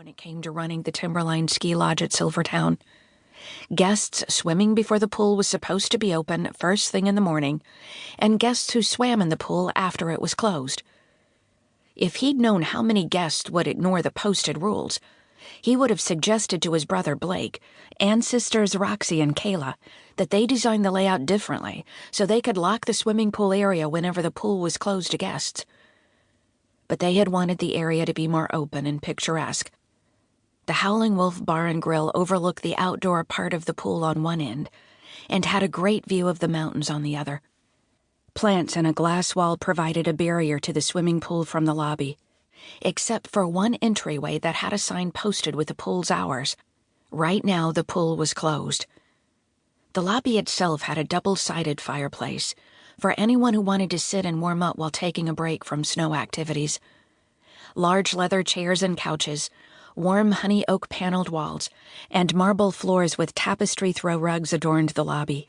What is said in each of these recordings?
when it came to running the Timberline Ski Lodge at Silvertown. Guests swimming before the pool was supposed to be open first thing in the morning, and guests who swam in the pool after it was closed. If he'd known how many guests would ignore the posted rules, he would have suggested to his brother Blake and sisters Roxy and Kayla that they design the layout differently so they could lock the swimming pool area whenever the pool was closed to guests. But they had wanted the area to be more open and picturesque. The Howling Wolf Bar and Grill overlooked the outdoor part of the pool on one end and had a great view of the mountains on the other. Plants and a glass wall provided a barrier to the swimming pool from the lobby, except for one entryway that had a sign posted with the pool's hours. Right now, the pool was closed. The lobby itself had a double-sided fireplace for anyone who wanted to sit and warm up while taking a break from snow activities. Large leather chairs and couches, warm honey oak paneled walls, and marble floors with tapestry throw rugs adorned the lobby,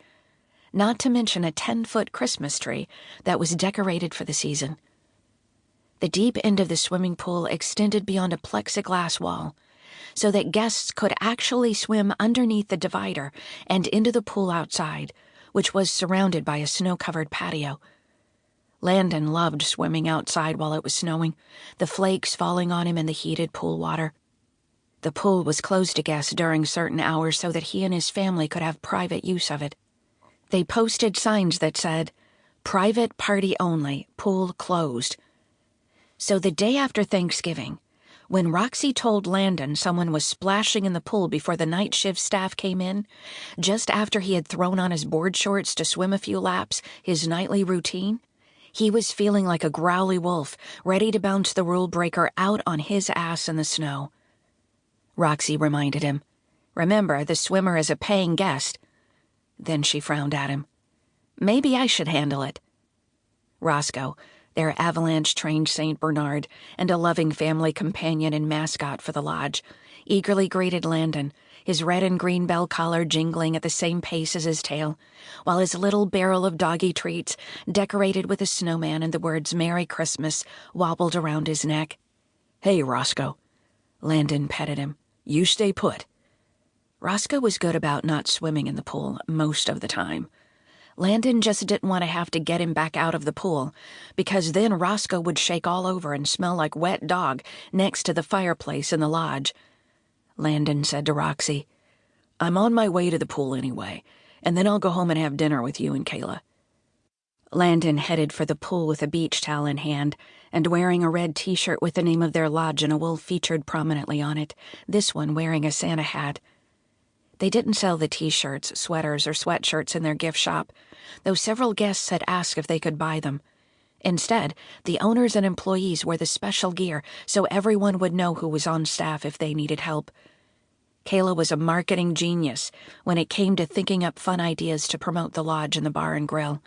not to mention a 10-foot Christmas tree that was decorated for the season. The deep end of the swimming pool extended beyond a plexiglass wall, so that guests could actually swim underneath the divider and into the pool outside, which was surrounded by a snow-covered patio. Landon loved swimming outside while it was snowing, the flakes falling on him in the heated pool water. The pool was closed to guests during certain hours so that he and his family could have private use of it. They posted signs that said, "Private party only, pool closed." So the day after Thanksgiving, when Roxy told Landon someone was splashing in the pool before the night shift staff came in, just after he had thrown on his board shorts to swim a few laps, his nightly routine, he was feeling like a growly wolf, ready to bounce the rule breaker out on his ass in the snow. Roxy reminded him, "Remember, the swimmer is a paying guest." Then she frowned at him. "Maybe I should handle it." Roscoe, their avalanche-trained St. Bernard and a loving family companion and mascot for the lodge, eagerly greeted Landon, his red and green bell collar jingling at the same pace as his tail, while his little barrel of doggy treats, decorated with a snowman and the words "Merry Christmas," wobbled around his neck. "Hey, Roscoe." Landon petted him. "You stay put." Roscoe was good about not swimming in the pool most of the time. Landon just didn't want to have to get him back out of the pool, because then Roscoe would shake all over and smell like wet dog next to the fireplace in the lodge. Landon said to Roxy, "I'm on my way to the pool anyway, and then I'll go home and have dinner with you and Kayla." Landon headed for the pool with a beach towel in hand and wearing a red t-shirt with the name of their lodge and a wolf featured prominently on it, this one wearing a Santa hat. They didn't sell the t-shirts, sweaters, or sweatshirts in their gift shop, though several guests had asked if they could buy them. Instead, the owners and employees wore the special gear so everyone would know who was on staff if they needed help. Kayla was a marketing genius when it came to thinking up fun ideas to promote the lodge and the bar and grill.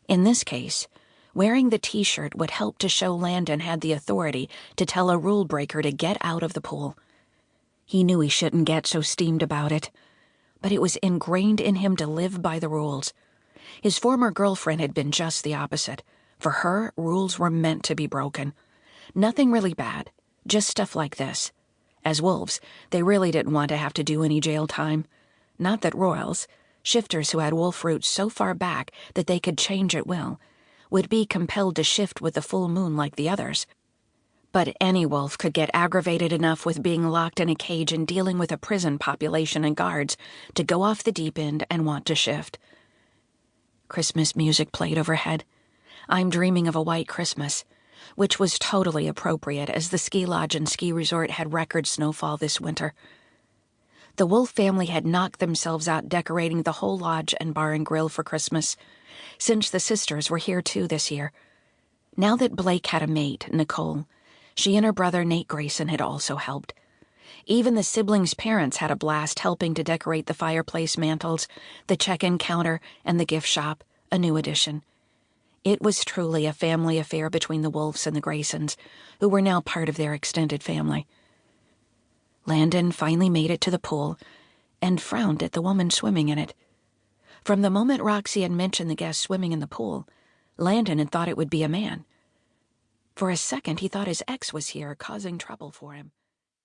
In this case, wearing the t-shirt would help to show Landon had the authority to tell a rule breaker to get out of the pool. He knew he shouldn't get so steamed about it, but it was ingrained in him to live by the rules. His former girlfriend had been just the opposite. For her, rules were meant to be broken. Nothing really bad, just stuff like this. As wolves, they really didn't want to have to do any jail time. Not that royals, shifters who had wolf roots so far back that they could change at will, would be compelled to shift with the full moon like the others. But any wolf could get aggravated enough with being locked in a cage and dealing with a prison population and guards to go off the deep end and want to shift. Christmas music played overhead. "I'm Dreaming of a White Christmas," which was totally appropriate as the ski lodge and ski resort had record snowfall this winter. The Wolf family had knocked themselves out decorating the whole lodge and bar and grill for Christmas, since the sisters were here too this year. Now that Blake had a mate, Nicole, she and her brother Nate Grayson had also helped. Even the siblings' parents had a blast helping to decorate the fireplace mantels, the check-in counter, and the gift shop, a new addition. It was truly a family affair between the Wolves and the Graysons, who were now part of their extended family. Landon finally made it to the pool and frowned at the woman swimming in it. From the moment Roxy had mentioned the guest swimming in the pool, Landon had thought it would be a man. For a second, he thought his ex was here, causing trouble for him.